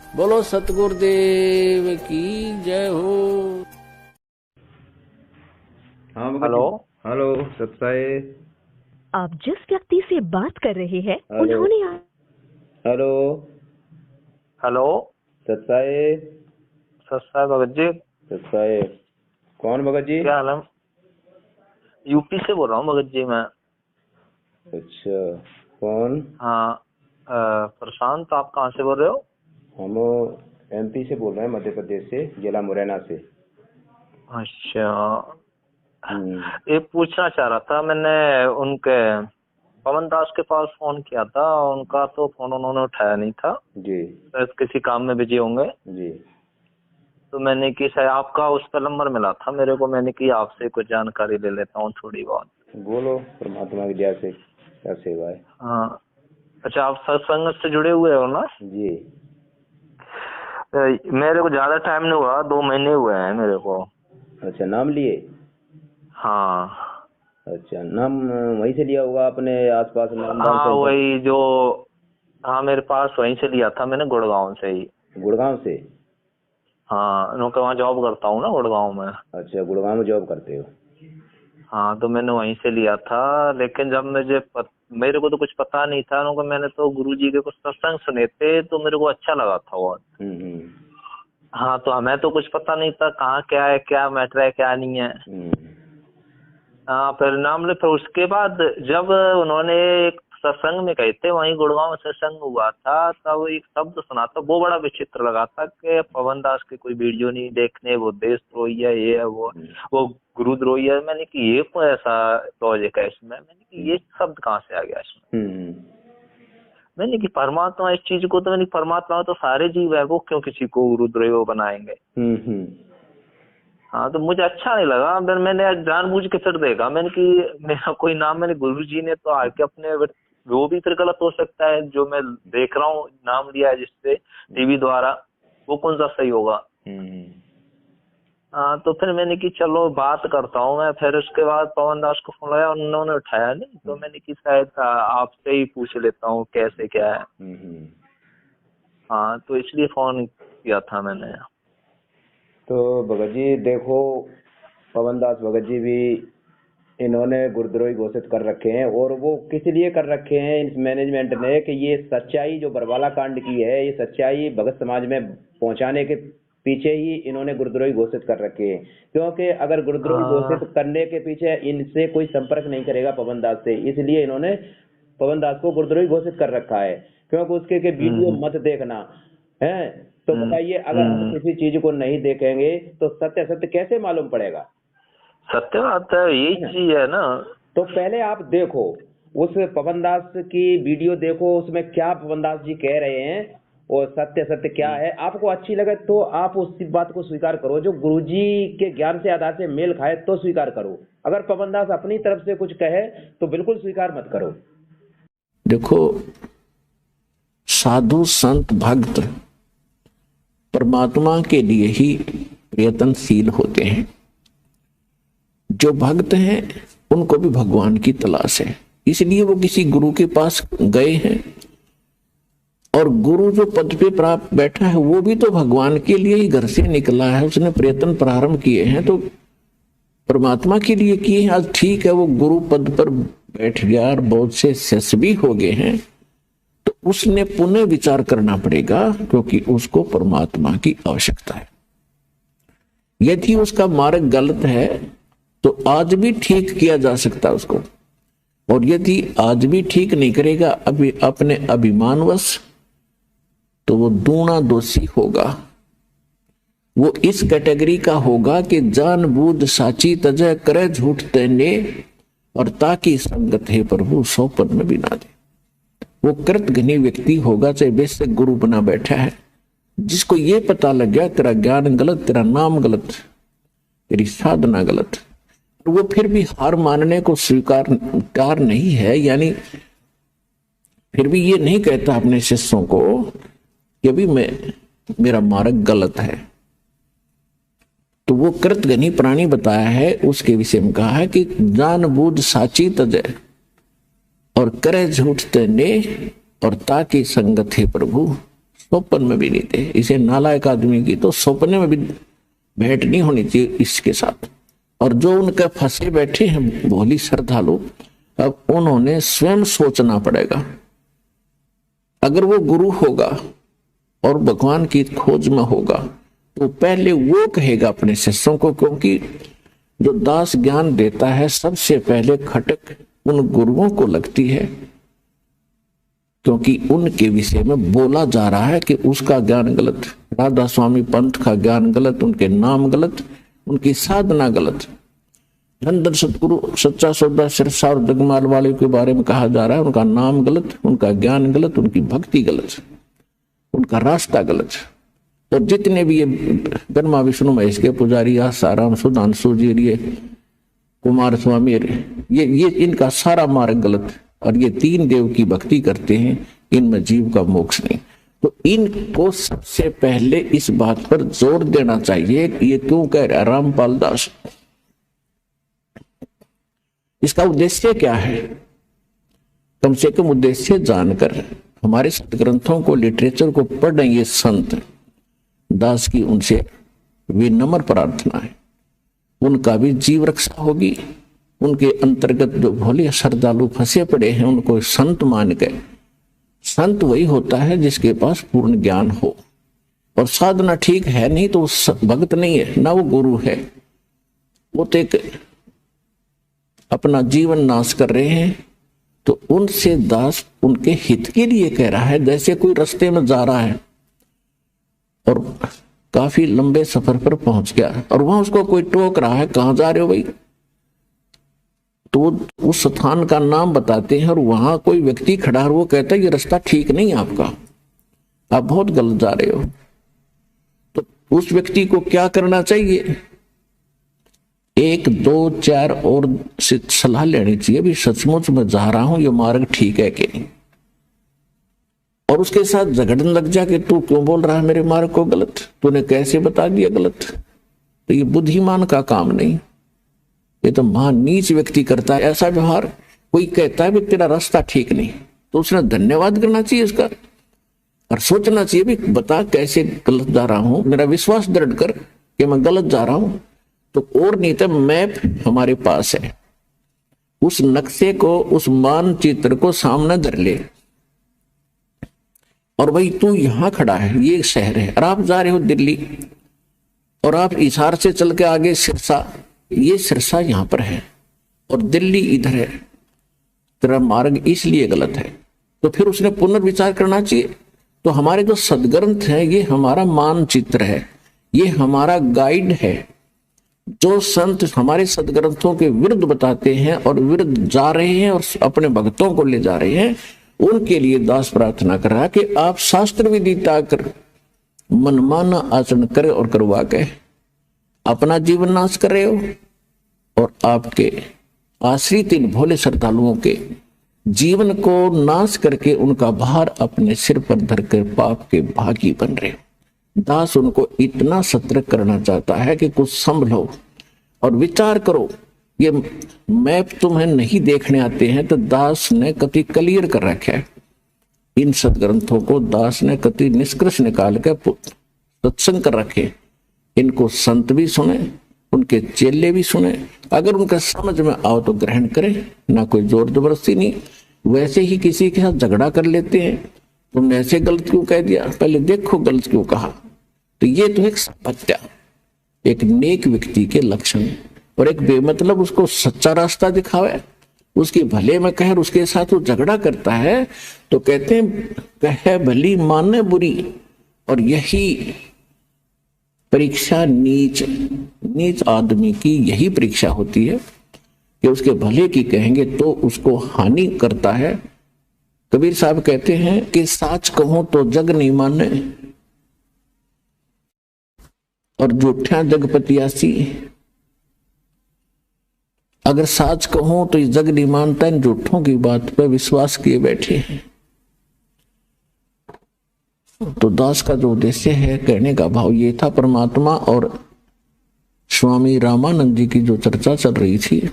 बोलो सतगुरुदेव की जय हो। हाँ भगत हेलो। जी। हेलो सत्साई। आप जिस व्यक्ति से बात कर रहे हैं हेलो उन्होंने हेलो हेलो। सत्साई। सस्ता भगत जी। सत्साई। कौन भगत जी? क्या हाल है? यूपी से बोल रहा हूँ भगत जी मैं। अच्छा कौन? हाँ। प्रशांत, आप कहाँ से बोल रहे हो? हम एमपी से बोल रहे हैं, मध्य प्रदेश से, जिला मुरैना से। अच्छा। हम्म। ये पूछना चाह रहा था, मैंने उनके पवन दास के पास फोन किया था, उनका तो फोन उन्होंने उठाया नहीं था, जी शायद किसी काम में बिजी होंगे। जी। तो मैंने कि शायद आपका उस पर नंबर मिला था मेरे को, मैंने कि आपसे कुछ जानकारी ले लेता हूँ थोड़ी बहुत। बोलो, परमात्मा की दया से क्या सेवा है। हाँ। अच्छा, आप सत्संग से जुड़े हुए हो ना? जी। मेरे को ज्यादा टाइम नहीं हुआ, 2 महीने हुए हैं मेरे को। अच्छा, नाम लिए? हाँ। अच्छा, नाम वहीं से लिया होगा अपने आसपास नामदान हाँ सेंटर? वही जो, हाँ मेरे पास वहीं से लिया था मैंने, गुड़गांव से ही। गुड़गांव से? हाँ, क्योंकि वहाँ जॉब करता हूँ ना गुड़गांव में। अच्छा, गुड़गांव में जॉब करते हो? हाँ, तो मैंने वहीं से लिया था, लेकिन जब मेरे को तो कुछ पता नहीं था, क्योंकि मैंने तो गुरुजी के कुछ सत्संग सुने थे, तो मेरे को अच्छा लगा था वो। हम्म। हाँ, तो हमें तो कुछ पता नहीं था कहाँ क्या है, क्या मैटर है, क्या नहीं है। हाँ, फिर नाम ले, फिर उसके बाद जब उन्होंने एक सत्संग में कहे थे, वहीं गुड़गांव में सत्संग हुआ था, तब एक शब्द सुना था, वो बड़ा विचित्र लगा था कि पवन दास के कोई वीडियो नहीं देखने, वो देशद्रोही है, ये है वो गुरुद्रोही है। मैंने कि ये कोई ऐसा लॉजिक है इसमें, मैंने कि ये शब्द कहाँ से आ गया इसमें। मैंने कि परमात्मा इस चीज को, तो मैंने परमात्मा तो सारे जीव है, वो क्यों किसी को गुरुद्रोही वो बनाएंगे। हाँ, तो मुझे अच्छा नहीं लगा, फिर मैंने जानबूझ के फिर देखा, मैंने कि मेरा कोई नाम, मैंने गुरुजी ने तो आके अपने, वो भी फिर गलत हो सकता है, जो मैं देख रहा हूँ नाम लिया है जिससे टीवी द्वारा, वो कौन सा सही होगा। हाँ, तो फिर मैंने कि चलो बात करता हूँ मैं। फिर उसके बाद पवन दास को फोन लगाया, उन्होंने उठाया नहीं, तो मैंने कि शायद आपसे ही पूछ लेता हूँ कैसे क्या है। हाँ, तो इसलिए फोन किया था मैंने। तो भगत जी देखो, पवन दास भगत जी भी इन्होंने गुरुद्रोही घोषित कर रखे हैं, और वो किस लिए कर रखे हैं इस मैनेजमेंट ने, कि ये सच्चाई जो बरवाला कांड की है, ये सच्चाई भगत समाज में पहुंचाने के पीछे ही इन्होंने गुरुद्रोही घोषित कर रखे हैं। क्योंकि अगर गुरुद्रोही घोषित करने के पीछे इनसे कोई संपर्क नहीं करेगा पवन दास से, इसलिए इन्होंने पवन दास को गुरुद्रोही घोषित कर रखा है। क्योंकि उसके के वीडियो मत देखना है। तो बताइए, अगर हम किसी चीज को नहीं देखेंगे तो सत्य सत्य कैसे मालूम पड़ेगा? सत्य बात है, यही चीज है ना। तो पहले आप देखो, उस पवन दास की वीडियो देखो, उसमें क्या पवन दास जी कह रहे हैं और सत्य सत्य क्या है। आपको अच्छी लगे तो आप उस बात को स्वीकार करो, जो गुरुजी के ज्ञान से आधार से मेल खाए तो स्वीकार करो। अगर पवन दास अपनी तरफ से कुछ कहे तो बिल्कुल स्वीकार मत करो। देखो, साधु संत भक्त परमात्मा के लिए ही प्रयत्नशील होते हैं। जो भक्त हैं उनको भी भगवान की तलाश है, इसलिए वो किसी गुरु के पास गए हैं। और गुरु जो पद पे प्राप्त बैठा है वो भी तो भगवान के लिए ही घर से निकला है, उसने प्रयत्न प्रारंभ किए हैं तो परमात्मा के लिए किए हैं। आज ठीक है, वो गुरु पद पर बैठ गया और बहुत से शिष्य भी हो गए हैं, तो उसने पुनः विचार करना पड़ेगा, क्योंकि उसको परमात्मा की आवश्यकता है। यदि उसका मार्ग गलत है तो आज भी ठीक किया जा सकता है उसको, और यदि आज भी ठीक नहीं करेगा अभी अपने अभिमानवश, तो वो दूना दोषी होगा। वो इस कैटेगरी का होगा कि जानबूझ साची तजय करे झूठ तेने, और ताकि संगत है प्रभु सौ पद में भी ना दे। वो कृतघ्नी व्यक्ति होगा, चाहे वैसे गुरु बना बैठा है, जिसको ये पता लग गया तेरा ज्ञान गलत, तेरा नाम गलत, तेरी साधना गलत, वो फिर भी हार मानने को स्वीकार नहीं है, यानी फिर भी ये नहीं कहता अपने शिष्यों को कि अभी मेरा मार्ग गलत है, तो वो कृतघ्नी प्राणी बताया है, उसके विषय में कहा है कि जानबूझ साची तजय और करे झूठ तेने, और ताकि संगत है प्रभु स्वप्न में भी नहीं थे। इसे नालायक आदमी की तो सपने में भी भेंट नहीं होनी चाहिए इसके साथ। और जो उनके फंसे बैठे हैं भोली श्रद्धालु, अब उन्होंने स्वयं सोचना पड़ेगा। अगर वो गुरु होगा और भगवान की खोज में होगा तो पहले वो कहेगा अपने शिष्यों को, क्योंकि जो दास ज्ञान देता है सबसे पहले खटक उन गुरुओं को लगती है, क्योंकि उनके विषय में बोला जा रहा है कि उसका ज्ञान गलत, राधा स्वामी पंथ का ज्ञान गलत, उनके नाम गलत, उनकी साधना गलत। धन सतगुरु सच्चा सौदा सिरसा और जगमाल वाले के बारे में कहा जा रहा है, उनका नाम गलत, उनका ज्ञान गलत, उनकी भक्ति गलत, उनका रास्ता गलत। और जितने भी ये ब्रह्मा विष्णु महेश के पुजारी, आसाराम सुधांशु जी, ये कुमार स्वामी, ये इनका सारा मार्ग गलत। और ये 3 देव की भक्ति करते हैं, इनमें जीव का मोक्ष नहीं। तो इनको सबसे पहले इस बात पर जोर देना चाहिए। ये क्यों कह रहा रामपाल दास, इसका उद्देश्य क्या है? कम से कम उद्देश्य जानकर हमारे सदग्रंथों को, लिटरेचर को पढ़ रहे ये संत दास की उनसे विनम्र प्रार्थना है, उनका भी जीव रक्षा होगी। उनके अंतर्गत जो भोले श्रद्धालु फंसे पड़े हैं उनको संत मान के, संत वही होता है जिसके पास पूर्ण ज्ञान हो और साधना ठीक है, नहीं तो भक्त नहीं है, ना वो गुरु है। वो तो एक अपना जीवन नाश कर रहे हैं। तो उनसे दास उनके हित के लिए कह रहा है। जैसे कोई रास्ते में जा रहा है और काफी लंबे सफर पर पहुंच गया और वहां उसको कोई टोक रहा है, कहां जा रहे हो भाई? तो उस स्थान का नाम बताते हैं और वहां कोई व्यक्ति खड़ा है, वो कहता है ये रास्ता ठीक नहीं आपका, आप बहुत गलत जा रहे हो। तो उस व्यक्ति को क्या करना चाहिए? 1, 2, 4 और से सलाह लेनी चाहिए, भी सचमुच में जा रहा हूं, ये मार्ग ठीक है कि नहीं। और उसके साथ झगड़ने लग जा कि तू क्यों बोल रहा है मेरे मार्ग को गलत, तूने कैसे बता दिया गलत। तो ये बुद्धिमान का काम नहीं, ये तो महान नीच व्यक्ति करता है ऐसा व्यवहार। कोई कहता है भी तेरा रास्ता ठीक नहीं, तो उसने धन्यवाद करना चाहिए उसका और सोचना चाहिए भी बता कैसे गलत जा रहा हूं, मेरा विश्वास दृढ़ कर कि मैं गलत जा रहा हूं। तो और नहीं तो मैप हमारे पास है, उस नक्शे को, उस मानचित्र को सामने धर ले और भाई तू यहां खड़ा है, ये शहर है और आप जा रहे हो दिल्ली और आप इशार से चल के आगे सिरसा, ये सिरसा यहां पर है और दिल्ली इधर है, तेरा मार्ग इसलिए गलत है। तो फिर उसने पुनर्विचार करना चाहिए। तो हमारे जो सदग्रंथ है ये हमारा मानचित्र है, ये हमारा गाइड है। जो संत हमारे सदग्रंथों के विरुद्ध बताते हैं और विरुद्ध जा रहे हैं और अपने भक्तों को ले जा रहे हैं, उनके लिए दास प्रार्थना कर रहा है कि आप शास्त्र विदिता कर मनमाना आचरण करे और करवा के अपना जीवन नाश कर रहे हो और आपके आश्रित इन भोले श्रद्धालुओं के जीवन को नाश करके उनका भार अपने सिर पर धरकर पाप के भागी बन रहे हो। दास उनको इतना सतर्क करना चाहता है कि कुछ संभलो और विचार करो। ये मैप तुम्हें नहीं देखने आते हैं तो दास ने कति क्लियर कर रखा है। इन सदग्रंथों को दास ने कति निष्कर्ष निकाल कर सत्संग कर रखे। इनको संत भी सुने, उनके चेले भी सुने, अगर उनका समझ में आओ तो ग्रहण करें, ना कोई जोर जबरदस्ती नहीं। वैसे ही किसी के साथ झगड़ा कर लेते हैं, तुमने ऐसे गलत क्यों कह दिया, पहले देखो गलत क्यों कहा। तो ये तो एक सत्या, एक नेक व्यक्ति के लक्षण। और एक बेमतलब उसको सच्चा रास्ता दिखावे, उसके भले में कहे, उसके साथ वो झगड़ा करता है तो कहते हैं कहे भली माने बुरी। और यही परीक्षा नीच आदमी की यही परीक्षा होती है कि उसके भले की कहेंगे तो उसको हानि करता है। कबीर साहब कहते हैं कि साच कहूं तो जग नहीं माने और झूठा जगपतियासी। अगर साच कहूं तो ये जग नहीं मानता, इन झूठों की बात पर विश्वास किए बैठे हैं। तो दास का जो उद्देश्य है, कहने का भाव ये था। परमात्मा और स्वामी रामानंद जी की जो चर्चा चल रही थी,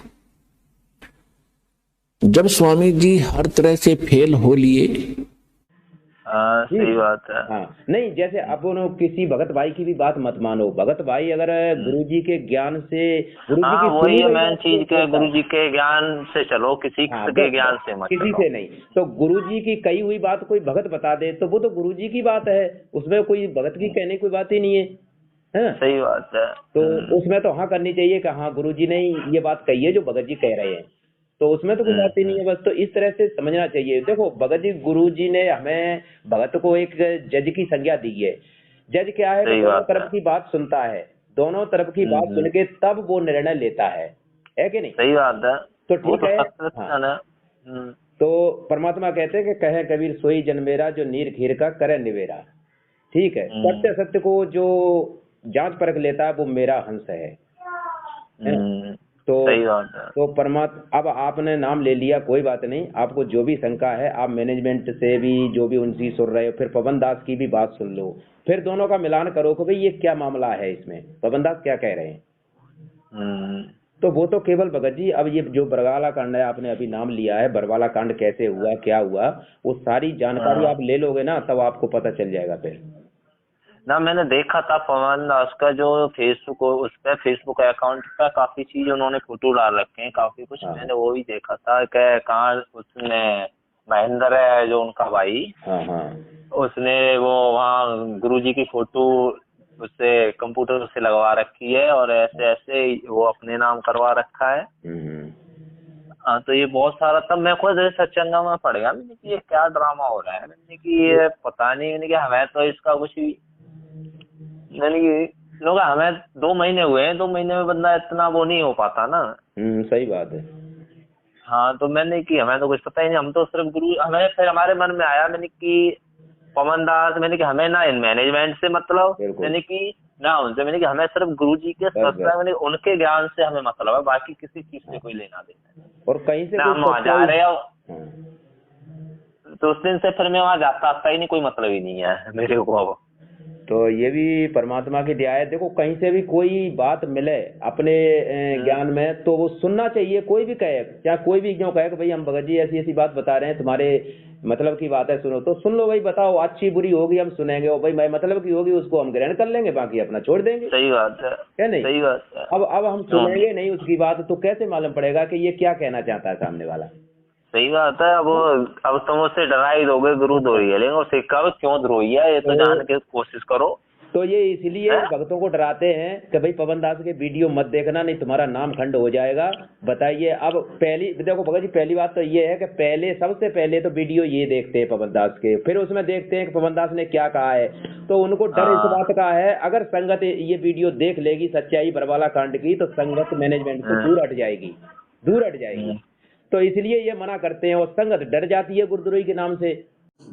जब स्वामी जी हर तरह से फेल हो लिए हाँ जी। सही बात है। हाँ नहीं, जैसे अपन किसी भगत भाई की भी बात मत मानो। भगत भाई अगर गुरुजी के ज्ञान से, गुरुजी हाँ की वही सुनी है हुई मेन बात चीज को के, बोलता गुरु है। जी के ज्ञान से चलो, किसी हाँ, के ज्ञान से मत किसी चलो। से नहीं। तो गुरुजी की कही हुई बात कोई भगत बता दे तो वो तो गुरुजी की बात है, उसमें कोई भगत की कहने की बात ही नहीं है। सही बात है। तो उसमें तो हाँ करनी चाहिए कि हाँ गुरुजी ने ये बात कही है जो भगत जी कह रहे हैं, तो उसमें तो कोई बात ही नहीं है। बस तो इस तरह से समझना चाहिए। देखो भगत जी, गुरुजी ने हमें, भगत को एक जज की संज्ञा दी है। जज क्या है कि सही दोनों बात तरफ है। की बात सुनता है, दोनों तरफ की बात सुन के तब वो निर्णय लेता है कि नहीं? सही बात है। तो वो ठीक तो है। सत्य हाँ, है ना। तो परमात्मा कहते हैं कि कहे कबीर सोई जन मेरा, जो नीर खीर का करे निवेरा। ठीक है, सत्य सत्य को जो जांच परख लेता है वो मेरा हंस है ना? तो सही बात है। तो परमात्मा, अब आपने नाम ले लिया, कोई बात नहीं। आपको जो भी शंका है आप मैनेजमेंट से भी जो भी उनसे सुन रहे हो, फिर पवन दास की भी बात सुन लो, फिर दोनों का मिलान करो कि भाई ये क्या मामला है, इसमें पवन दास क्या कह रहे हैं। तो वो तो केवल भगत जी, अब ये जो बरवाला कांड है आपने अभी नाम लिया है, बरवाला कांड कैसे हुआ, क्या हुआ, वो सारी जानकारी आप ले लोगे ना, तब आपको पता चल जाएगा फिर ना। मैंने देखा था पवन दास का जो फेसबुक, उस पे फेसबुक अकाउंट का काफी चीज उन्होंने फोटो डाल रखे हैं, काफी कुछ। हाँ। मैंने वो भी देखा था कि कहाँ उसने, महेंद्र है जो उनका भाई, हाँ हाँ उसने वो वहाँ गुरुजी की फोटो उससे कंप्यूटर से लगवा रखी है और ऐसे ऐसे वो अपने नाम करवा रखा है। हाँ तो ये बहुत सारा, तब मैं खुद सत्संगा में पड़ गया। मैंने कि ये क्या ड्रामा हो रहा है। मैंने कि ये पता नहीं, मैंने कि हमें तो इसका कुछ भी, मैंने कि लोग, हमें 2 महीने हुए हैं, 2 महीने में बंदा इतना वो नहीं हो पाता ना। सही बात है। हाँ तो मैंने कि हमें तो कुछ पता ही नहीं, हम तो सिर्फ गुरु, हमें फिर हमारे मन में आया, मैंने कि पवन दास, मैंने कि हमें ना इन मैनेजमेंट से मतलब, बिल्कुल। मैंने कि ना उनसे, मैंने कि हमें सिर्फ गुरुजी के सत्संग, मैंने उनके ज्ञान से हमें मतलब है, बाकी किसी चीज से कोई लेना देना नहीं। और कहीं से ना कोई हम वहाँ जा रहे हो, हाँ। तो उस दिन से फिर मैं वहाँ जाता आता ही नहीं, कोई मतलब ही नहीं है मेरे को अब। तो ये भी परमात्मा की दया है। देखो कहीं से भी कोई बात मिले अपने ज्ञान में, तो वो सुनना चाहिए। कोई भी कहे, चाहे कोई भी क्यों कहे कि भाई हम भगत जी ऐसी ऐसी बात बता रहे हैं, तुम्हारे मतलब की बात है, सुनो, तो सुन लो भाई, बताओ अच्छी बुरी होगी हम सुनेंगे, और भाई मैं मतलब की होगी उसको हम ग्रहण कर लेंगे, बाकी अपना छोड़ देंगे। सही बात है। क्या नहीं? सही बात है। अब हम सुनेंगे नहीं उसकी बात, तो कैसे मालूम पड़ेगा कि ये क्या कहना चाहता है सामने वाला? सही बात है। अब तुम उससे डरा ही दोगे, गुरु द्रोही है, लेकिन उसे कब क्यों द्रोही है ये तो जानने की कोशिश करो। तो ये इसलिए है? भक्तों को डराते हैं कि भाई पवन दास के वीडियो मत देखना, नहीं तुम्हारा नाम खंड हो जाएगा। बताइए, अब पहली देखो भगत जी, पहली बात तो ये है कि पहले, सबसे पहले तो वीडियो ये देखते हैं पवन दास के, फिर उसमें देखते हैं कि पवन दास ने क्या कहा है। तो उनको डर इस बात का है, अगर संगत ये वीडियो देख लेगी सच्चाई बरवाला कांड की, तो संगत मैनेजमेंट से दूर हट जाएगी, दूर हट जाएगी। तो इसलिए ये मना करते हैं, और संगत डर जाती है गुरुद्रोही के नाम से।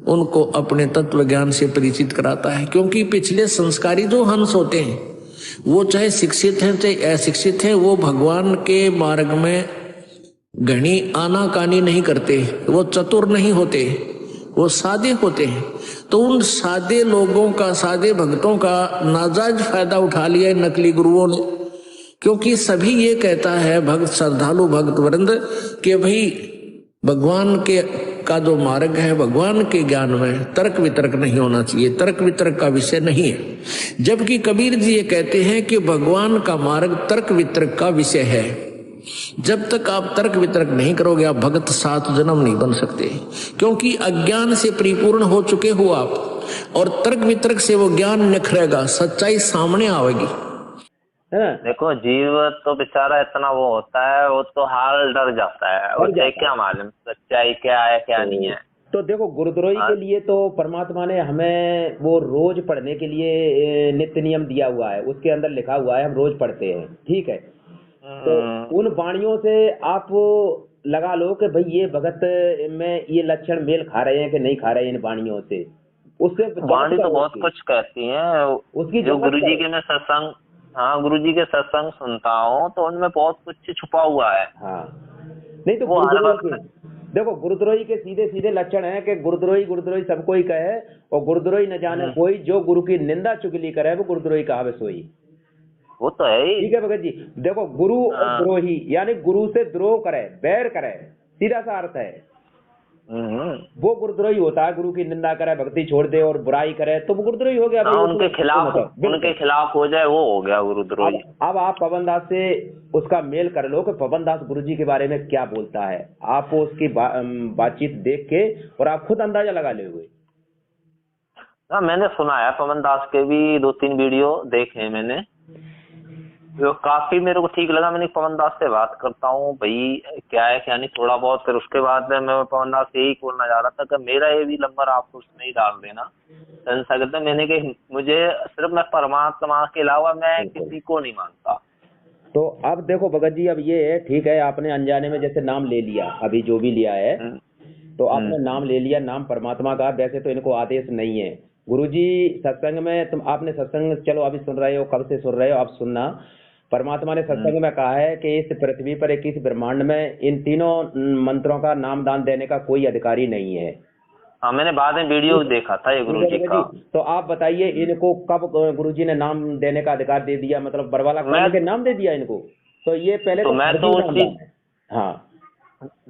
उनको अपने तत्व ज्ञान से परिचित कराता है, क्योंकि पिछले संस्कारी जो हंस होते हैं, वो चाहे शिक्षित हैं चाहे अशिक्षित हैं, वो भगवान के मार्ग में घनी आनाकानी नहीं करते, वो चतुर नहीं होते, वो सादे होते हैं। तो उन सादे लोगों का, सादे भक्तों का नाजायज फायदा उठा लिया है नकली गुरुओं ने, क्योंकि सभी ये कहता है भक्त, श्रद्धालु भक्त वृंद, कि भाई भगवान के का जो मार्ग है, भगवान के ज्ञान में तर्क वितर्क नहीं होना चाहिए, तर्क वितर्क का विषय नहीं है। जबकि कबीर जी ये कहते हैं कि भगवान का मार्ग तर्क वितर्क का विषय है। जब तक आप तर्क वितर्क नहीं करोगे, आप भगत 7 जन्म नहीं बन सकते, क्योंकि अज्ञान से परिपूर्ण हो चुके हो आप, और तर्क वितर्क से वो ज्ञान निखरेगा, सच्चाई सामने आएगी। देखो जीव तो बेचारा इतना वो होता है, वो तो हाल डर जाता है, उसे क्या मालूम सच्चाई क्या है क्या नहीं है। तो देखो गुरुद्रोही के लिए तो परमात्मा ने हमें वो रोज पढ़ने के लिए नित्य नियम दिया हुआ है, उसके अंदर लिखा हुआ है हम रोज पढ़ते हैं, ठीक है। तो उन वाणियों से आप लगा लो कि भाई ये भगत में ये लक्षण मेल खा रहे हैं कि नहीं खा रहे हैं इन वाणियों से। उससे वाणी तो बहुत कुछ कहती है उसकी, जो गुरुजी के मैं सत्संग, हाँ गुरुजी के सत्संग सुनता हूँ, तो उनमें बहुत कुछ छुपा हुआ है। हाँ नहीं तो वो हर वक्त, देखो गुरुद्रोही के सीधे सीधे लक्षण है कि गुरुद्रोही गुरुद्रोही सबको ही कहे, और गुरुद्रोही न जाने कोई, जो गुरु की निंदा चुगली करे वो गुरुद्रोही कहावे सोई। वो तो है ही। ठीक है भगत जी, देखो गुरु और द्रोही, यानी गुरु से द्रोह करे, बैर करे, सीधा सा अर्थ है। वो गुरुद्रोही होता है। गुरु की निंदा करे, भक्ति छोड़ दे और बुराई करे तो वो गुरुद्रोही हो गया। हाँ, उनके खिलाफ हो जाए वो हो गया गुरुद्रोही। अब आप पवन दास से उसका मेल कर लो कि पवन दास गुरुजी के बारे में क्या बोलता है। आप उसकी बातचीत देख के और आप खुद अंदाजा लगा लोगे। हाँ, मैंने सुना है पवन दास के भी 2-3 वीडियो देखे हैं मैंने, जो काफी मेरे को ठीक लगा। मैंने पवन दास से बात करता हूँ भाई क्या है क्या नहीं थोड़ा बहुत, फिर उसके बाद मैं पवन दास से यही बोलना चाह रहा था कि मेरा ये भी नंबर आप उसमें ही डाल देना सकते। मैंने कहा मुझे सिर्फ मैं परमात्मा के अलावा मैं किसी को नहीं मानता। तो अब देखो भगत जी, अब ये है ठीक है, आपने अनजाने में जैसे नाम ले लिया, अभी जो भी लिया है तो आपने नाम ले लिया, नाम परमात्मा का। वैसे तो इनको आदेश नहीं है। गुरुजी सत्संग में तुम आपने सत्संग चलो अभी सुन रहे हो, कब से सुन रहे हो आप सुनना। परमात्मा ने सत्संग में कहा है कि इस पृथ्वी पर इस ब्रह्मांड में इन तीनों मंत्रों का नाम दान देने का कोई अधिकारी नहीं है। हाँ, मैंने बाद में वीडियो देखा था ये गुरुजी का। तो आप बताइए इनको कब गुरुजी ने नाम देने का अधिकार दे दिया, मतलब बरवाला के नाम दे दिया इनको? तो ये पहले तो मैं तो हाँ,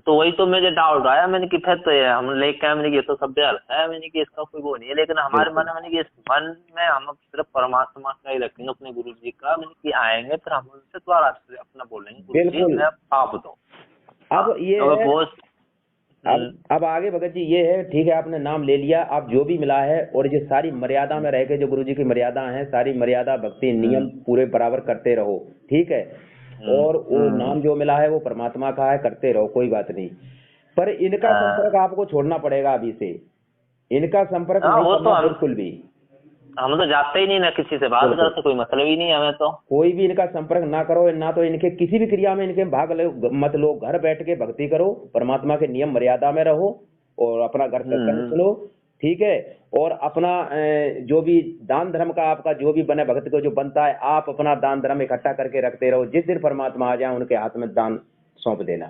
तो वही तो मुझे डाउट आया। मैंने कि फिर तो हम लेके आए, मैंने कि ये तो सब है, मैंने कि इसका कोई वो नहीं है। लेकिन हमारे मन में कि इस मन में हम सिर्फ परमात्मा का ही रखेंगे, अपने गुरु जी का। मैंने कि आएंगे फिर हम उनसे द्वारा अपना बोलेंगे गुरु जी आप दो। अब ये अब आगे भगत जी ये है ठीक है, आपने नाम ले लिया, आप जो भी मिला है और ये सारी मर्यादा में रह के जो गुरु जी की मर्यादा है, सारी मर्यादा भक्ति नियम पूरे बराबर करते रहो, ठीक है। और वो नाम जो मिला है वो परमात्मा का है, करते रहो, कोई बात नहीं। पर इनका संपर्क आपको छोड़ना पड़ेगा अभी से। इनका संपर्क नहीं करना बिल्कुल भी। हम तो जाते ही नहीं ना किसी से बात करते, कोई मतलब ही नहीं हमें तो। कोई भी इनका संपर्क ना करो, ना तो इनके किसी भी क्रिया में इनके भाग मत लो। घर बैठ के भक्ति करो, परमात्मा के नियम मर्यादा में रहो और अपना घर सत्संग सुनो, ठीक है। और अपना जो भी दान धर्म का आपका जो भी बने भक्त को जो बनता है, आप अपना दान धर्म इकट्ठा करके रखते रहो। जिस दिन परमात्मा आ जाए उनके हाथ में दान सौंप देना,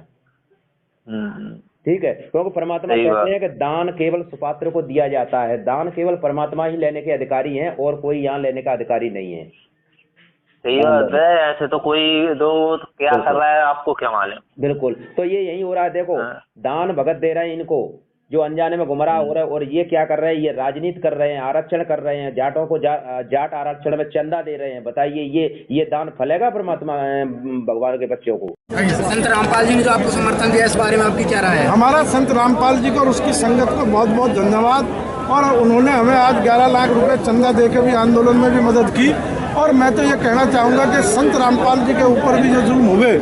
ठीक है। क्योंकि परमात्मा कहते हैं कि दान केवल सुपात्र को दिया जाता है, दान केवल परमात्मा ही लेने के अधिकारी हैं और कोई यहाँ लेने का अधिकारी नहीं है। सही बात है। ऐसे तो कोई दो क्या कर रहा है आपको क्या मालूम। बिल्कुल, तो ये यही हो रहा है। देखो दान भगत दे रहे हैं इनको जो अनजाने में गुमराह हो रहा है, और ये क्या कर रहे हैं, ये राजनीति कर रहे हैं, आरक्षण कर रहे हैं, जाटों को जाट आरक्षण में चंदा दे रहे हैं। बताइए ये दान फलेगा परमात्मा भगवान के बच्चों को? संत रामपाल जी ने जो आपको समर्थन दिया, इस बारे में आपकी क्या राय है? हमारा संत रामपाल जी को और उसकी संगत को बहुत बहुत धन्यवाद। और उन्होंने हमें आज 11 लाख रुपए चंदा देकर भी आंदोलन में भी मदद की। और मैं तो ये कहना चाहूँगा कि संत रामपाल जी के ऊपर भी जो जुल्म हुए,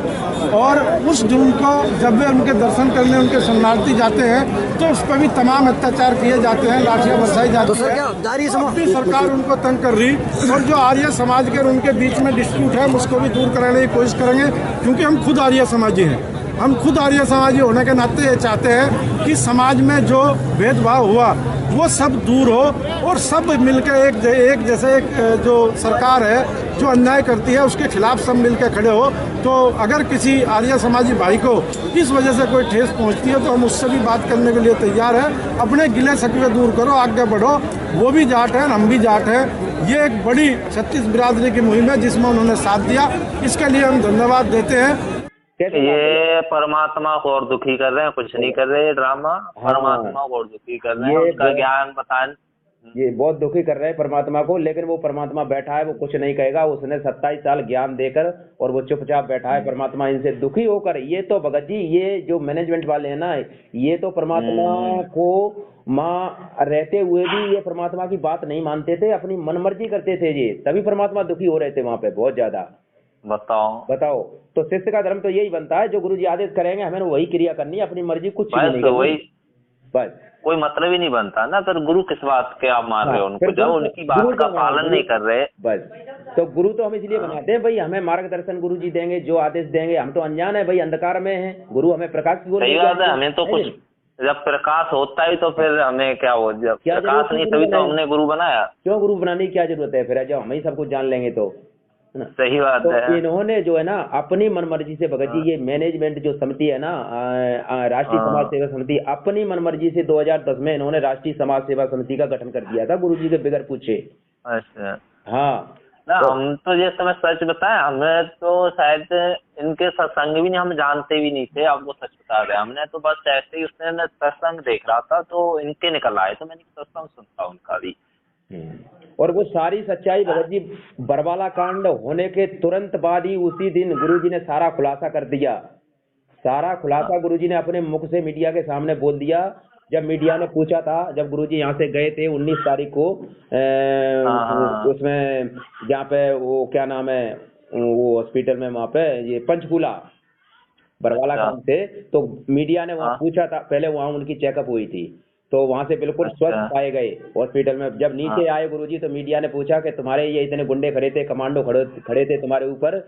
और उस जुल्म को जब वे उनके दर्शन करने उनके शरणार्थी जाते हैं तो उस पर भी तमाम अत्याचार किए जाते हैं, लाठियाँ बरसाई जाती है। सरकार उनको तंग कर रही, और जो आर्य समाज के उनके बीच में डिस्प्यूट है उसको भी दूर कराने की कोशिश करेंगे, क्योंकि हम खुद आर्य समाजी हैं। हम खुद आर्य समाजी होने के नाते ये चाहते हैं कि समाज में जो भेदभाव हुआ वो सब दूर हो और सब मिलकर एक जैसे एक जो सरकार है जो अन्याय करती है उसके खिलाफ सब मिलकर खड़े हो। तो अगर किसी आर्य समाजी भाई को इस वजह से कोई ठेस पहुंचती है तो हम उससे भी बात करने के लिए तैयार हैं। अपने गिले शिकवे दूर करो, आगे बढ़ो। वो भी जाट है, हम भी जाट हैं। ये एक बड़ी 36 बिरादरी की मुहिम है जिसमें उन्होंने साथ दिया, इसके लिए हम धन्यवाद देते हैं। ये परमात्मा को और दुखी कर रहे हैं, कुछ नहीं कर रहे ड्रामा। परमात्मा को और दुखी कर रहे हैं, उसका ज्ञान बताएं। ये बहुत दुखी कर रहे हैं परमात्मा को, लेकिन वो परमात्मा बैठा है, वो कुछ नहीं कहेगा। उसने 27 साल ज्ञान देकर और वो चुपचाप बैठा है। परमात्मा इनसे दुखी होकर, ये तो भगत जी ये जो मैनेजमेंट वाले हैं ना, ये तो परमात्मा को माँ रहते हुए भी ये परमात्मा की बात नहीं मानते थे, अपनी मनमर्जी करते थे। ये तभी परमात्मा दुखी हो रहे थे वहां पे बहुत ज्यादा। बताओ तो शिष्य का धर्म तो यही बनता है, जो गुरु जी आदेश करेंगे हमें वही क्रिया करनी है, अपनी मर्जी कुछ नहीं करनी। बस कोई मतलब ही नहीं बनता ना। फिर गुरु किस बात के आप मान रहे हो उनको, जब उनकी बात का पालन नहीं कर रहे। बस तो गुरु तो हम इसलिए बनाते हैं भाई, हमें मार्गदर्शन गुरु जी देंगे, जो आदेश देंगे। हम तो अनजान है भाई, अंधकार में है, गुरु हमें प्रकाश की ओर। सही बात है, हमें तो कुछ जब प्रकाश होता है तो फिर हमें क्या हो, जब प्रकाश नहीं तभी तो हमने गुरु बनाया। क्यों गुरु बनाने की क्या जरूरत है फिर, जब हम ही सब कुछ जान लेंगे तो। सही बात तो है। इन्होंने जो है ना अपनी मनमर्जी से भगत जी, ये मैनेजमेंट जो समिति है ना, राष्ट्रीय समाज सेवा समिति, अपनी मनमर्जी से 2010 में इन्होंने राष्ट्रीय समाज सेवा समिति का गठन कर दिया था गुरुजी के बगैर पूछे। अच्छा। हाँ, ना हम तो ये समय सच बताएं, हमें तो शायद इनके सत्संग भी नहीं, हम जानते भी नहीं थे, आपको सच बता रहे। हमने तो बस ऐसे ही उसने सत्संग देख रहा था तो इनके निकल आए, तो मैंने सत्संग सुनता उनका भी। और वो सारी सच्चाई भगत जी बरवाला कांड होने के तुरंत बाद ही उसी दिन गुरुजी ने सारा खुलासा कर दिया। सारा खुलासा गुरुजी ने अपने मुख से मीडिया के सामने बोल दिया। जब मीडिया ने पूछा था, जब गुरुजी यहाँ से गए थे 19 तारीख को उसमें जहाँ पे वो क्या नाम है वो हॉस्पिटल में वहाँ पे ये पंचकूला बरवाला कांड से, तो मीडिया ने वहाँ पूछा था, पहले वहाँ उनकी चेकअप हुई थी तो वहां से बिल्कुल स्वस्थ पाए गए हॉस्पिटल में। जब नीचे आए गुरुजी तो मीडिया ने पूछा कि तुम्हारे ये इतने गुंडे खड़े थे, कमांडो खड़े थे तुम्हारे ऊपर,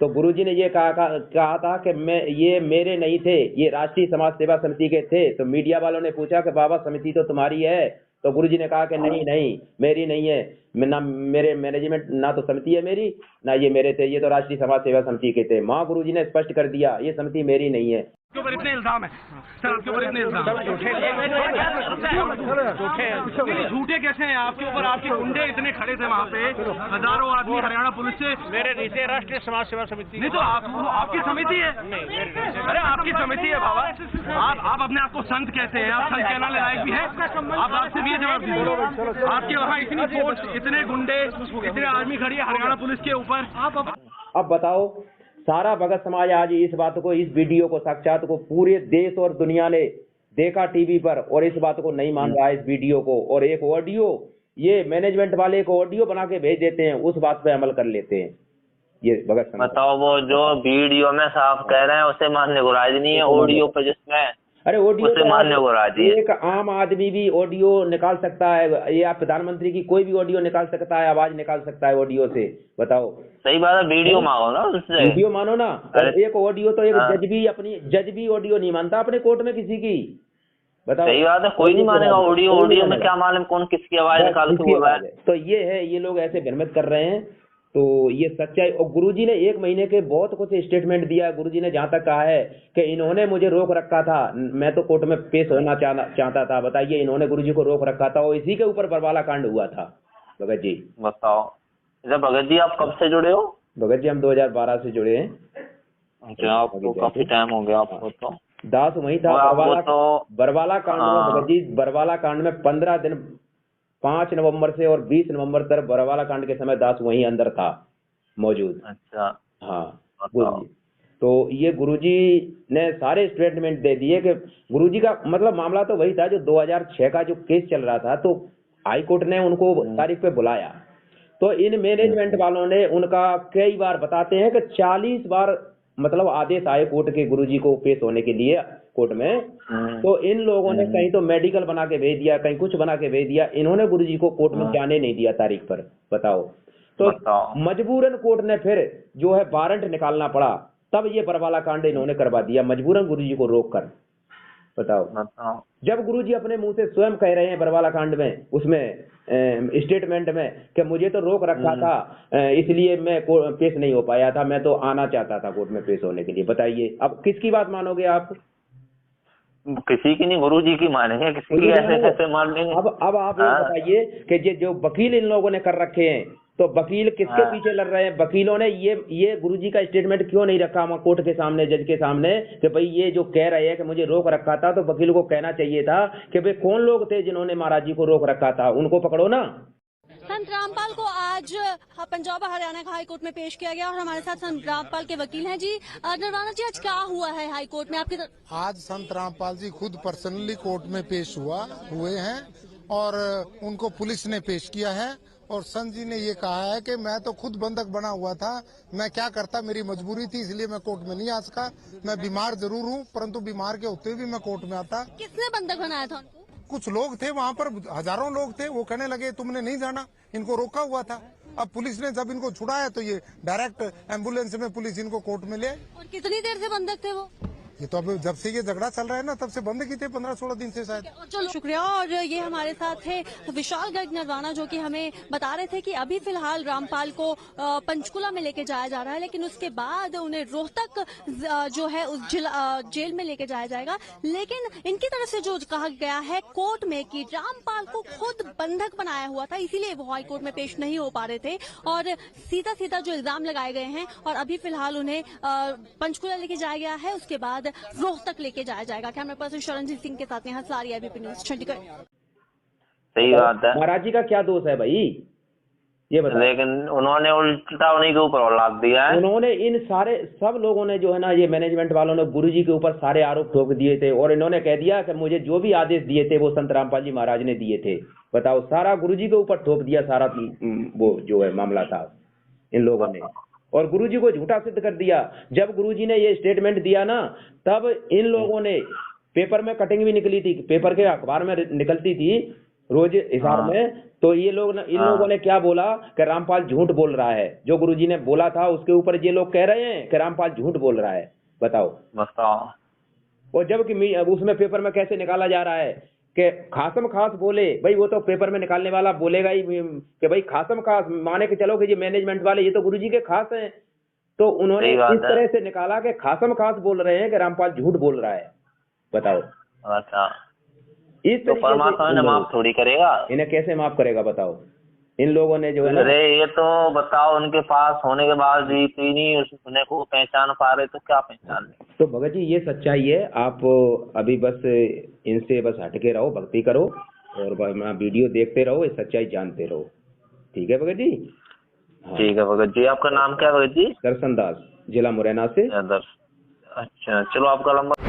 तो गुरुजी ने ये कहा था कि ये मेरे नहीं थे, ये राष्ट्रीय समाज सेवा समिति के थे। तो मीडिया वालों ने पूछा कि बाबा समिति तो तुम्हारी है, तो गुरुजी ने कहा कि नहीं मेरी नहीं है, ना मेरे मैनेजमेंट, ना तो समिति है मेरी, ना ये मेरे थे, ये तो राष्ट्रीय समाज सेवा समिति के थे। माँ गुरुजी ने स्पष्ट कर दिया ये समिति मेरी नहीं है। आपके ऊपर इतने इल्जाम है सर, आपके ऊपर इतने इल्जाम झूठे कैसे हैं आपके ऊपर? आपके गुंडे इतने खड़े थे वहाँ पे, हजारों आदमी हरियाणा पुलिस से। मेरे नीचे राष्ट्रीय समाज सेवा समिति नहीं तो आपकी समिति है। अरे आपकी समिति है बाबा, आप अपने आप को संत कहते हैं, आप संत कहने लायक भी है। आप आपसे भी जवाब दीजिए, आपके वहाँ इतनी फोर्स, इतने गुंडे, इतने आर्मी खड़ी है हरियाणा पुलिस के ऊपर। अब बताओ, सारा भगत समाज आज इस बात को, इस वीडियो को, साक्षात को पूरे देश और दुनिया ने देखा टीवी पर, और इस बात को नहीं मान रहा है इस वीडियो को। और एक ऑडियो, ये मैनेजमेंट वाले एक ऑडियो बना के भेज देते हैं, उस बात पे अमल कर लेते हैं ये भगत समाज। बताओ, वो जो वीडियो में साफ कह रहे हैं उसे मानने को राजी नहीं है, ऑडियो पे जिसमें अरे ऑडियो उसे मानने को राजी है। एक आम आदमी भी ऑडियो निकाल सकता है, या प्रधानमंत्री की कोई भी ऑडियो निकाल सकता है, आवाज निकाल सकता है ऑडियो से। बताओ, सही बात है, वीडियो मांगो ना उससे, वीडियो मानो ना। एक ऑडियो तो एक जज भी ऑडियो नहीं मानता अपने कोर्ट में किसी की। बताओ, सही बात है, कोई नहीं मानेगा ऑडियो में क्या मालूम कौन किसकी आवाज निकाल के बोल रहा है। तो ये है, ये लोग ऐसे भ्रमित कर रहे हैं। तो ये सच्चाई, और गुरुजी ने 1 महीने के बहुत कुछ स्टेटमेंट दिया। गुरुजी ने जहां तक कहा है कि इन्होंने मुझे रोक रखा था, मैं तो कोर्ट में पेश होना चाहता था। बताइए, इन्होंने गुरुजी को रोक रखा था, और इसी के ऊपर बरवाला कांड हुआ था। भगत जी बताओ, भगत जी आप कब से जुड़े हो? भगत जी हम 2012 से जुड़े हैं। अच्छा, आपको काफी टाइम हो गया। आपको तो दास वही था बरवाला कांड में। भगत जी बरवाला कांड में 15 दिन, 5 नवंबर से और 20 नवंबर तक बरवाला कांड के समय दास वहीं अंदर था मौजूद। अच्छा, हाँ गुरुजी। तो ये गुरुजी ने सारे स्टेटमेंट दे दिए कि गुरुजी का मतलब मामला तो वही था जो 2006 का जो केस चल रहा था, तो हाई कोर्ट ने उनको तारीख पे बुलाया। तो इन मैनेजमेंट वालों ने उनका कई बार बताते हैं कि 40 बार मतलब आदेश आए कोर्ट के गुरुजी को पेश होने के लिए कोर्ट में। तो इन लोगों ने कहीं तो मेडिकल बना के भेज दिया, कहीं कुछ बना के भेज दिया, इन्होंने गुरुजी को कोर्ट में जाने नहीं दिया तारीख पर। बताओ, तो मजबूरन कोर्ट ने फिर जो है वारंट निकालना पड़ा, तब ये बरवाला कांड इन्होंने करवा दिया मजबूरन गुरुजी को रोक कर। बताओ, जब गुरुजी अपने मुंह से स्वयं कह रहे हैं बरवाला कांड में, उसमें स्टेटमेंट में कि मुझे तो रोक रखा था, इसलिए मैं पेश नहीं हो पाया था, मैं तो आना चाहता था कोर्ट में पेश होने के लिए। बताइए, अब किसकी बात मानोगे आप? किसी की नहीं, गुरुजी की मानेंगे, किसी की ऐसे मान लेंगे। अब आप बताइए कि जो वकील इन लोगों ने कर रखे हैं, तो वकील किसके पीछे लड़ रहे हैं? वकीलों ने ये गुरुजी का स्टेटमेंट क्यों नहीं रखा वहाँ कोर्ट के सामने, जज के सामने, कि भाई ये जो कह रहे हैं कि मुझे रोक रखा था, तो वकील को कहना चाहिए था कि भाई कौन लोग थे जिन्होंने महाराज जी को रोक रखा था, उनको पकड़ो ना। संत रामपाल को आज पंजाब हरियाणा हाई कोर्ट में पेश किया गया, और हमारे साथ संत रामपाल के वकील हैं। जी निर्वाणा जी, आज क्या हुआ है हाई कोर्ट में आपके? आज संत रामपाल जी खुद पर्सनली कोर्ट में पेश हुए हैं, और उनको पुलिस ने पेश किया है। और संत जी ने ये कहा है कि मैं तो खुद बंधक बना हुआ था, मैं क्या करता, मेरी मजबूरी थी, इसलिए मैं कोर्ट में नहीं आ सका। मैं बीमार जरूर हूँ, परंतु बीमार के होते हुए भी मैं कोर्ट में आता। किसने बंधक बनाया था उनको? कुछ लोग थे वहाँ पर, हजारों लोग थे, वो कहने लगे तुमने नहीं जाना, इनको रोका हुआ था। अब पुलिस ने जब इनको छुड़ाया तो ये डायरेक्ट एम्बुलेंस में पुलिस इनको कोर्ट में ले। और कितनी देर से बंधक थे वो? ये तो अभी जब से ये झगड़ा चल रहा है ना, तब से बंद की थे 15-16 दिन से शायद। चलो शुक्रिया। और ये हमारे साथ थे विशाल गर्ग नरवाना, जो कि हमें बता रहे थे कि अभी फिलहाल रामपाल को पंचकुला में लेके जाया जा रहा है, लेकिन उसके बाद उन्हें रोहतक जो है उस जेल में लेके जाया जाएगा। लेकिन इनकी तरफ से जो कहा गया है कोर्ट में कि रामपाल को खुद बंधक बनाया हुआ था, इसीलिए वो हाई कोर्ट में पेश नहीं हो पा रहे थे और सीधा सीधा जो इल्जाम लगाए गए हैं, और अभी फिलहाल उन्हें पंचकुला लेके जाया गया है, उसके बाद रोहतक लेके जाया जाएगा। कैमरा पर्सन शरणजीत सिंह के साथ नेहा सलारिया, एबीपी न्यूज, चंडीगढ़। सही बात है। महाराज जी का क्या दोष है भाई, ये बताओ। लेकिन उन्होंने उल्टा उन्हीं के ऊपर औलाद दिया है। उन्होंने इन सारे सब लोगों ने जो है ना, ये मैनेजमेंट वालों ने गुरुजी के ऊपर सारे आरोप ठोक दिए थे और इन्होंने कह दिया कि मुझे जो भी आदेश दिए थे वो संत रामपाल जी महाराज ने दिए थे। बताओ, सारा गुरुजी के ऊपर ठोक दिया, सारा वो जो है मामला था इन लोगों ने, और गुरुजी को झूठा सिद्ध कर दिया। जब गुरुजी ने ये स्टेटमेंट दिया ना, तब इन लोगों ने, पेपर में कटिंग भी निकली थी, पेपर के अखबार में निकलती थी रोज हिसाब में, तो ये लोग इन लोगों ने क्या बोला कि रामपाल झूठ बोल रहा है। जो गुरुजी ने बोला था उसके ऊपर ये लोग कह रहे हैं कि रामपाल झूठ बोल रहा है। बताओ। और जबकि उसमें पेपर में कैसे निकाला जा रहा है कि खासम खास बोले, भाई वो तो पेपर में निकालने वाला बोलेगा ही कि भाई खासम खास, माने के चलो कि ये मैनेजमेंट वाले ये तो गुरुजी के खास हैं, तो उन्होंने इस तरह से निकाला कि खासम खास बोल रहे हैं कि रामपाल झूठ बोल रहा है। बताओ। अच्छा, इस तो परमात्मा ने माफ थोड़ी करेगा, इन्हें कैसे माफ करेगा बताओ। इन लोगों ने जो है ना, अरे ये तो बताओ, उनके पास होने के बाद भी नहीं उन्हें को पहचान पा रहे, तो क्या पहचान ले। तो भगत जी ये सच्चाई है। आप अभी बस इनसे बस हटके रहो, भक्ति करो और वीडियो देखते रहो, ये सच्चाई जानते रहो। ठीक है भगत जी? ठीक है भगत जी। आपका नाम क्या है भगत जी? दर्शन दास, जिला मुरैना से। अच्छा, चलो आपका लंबा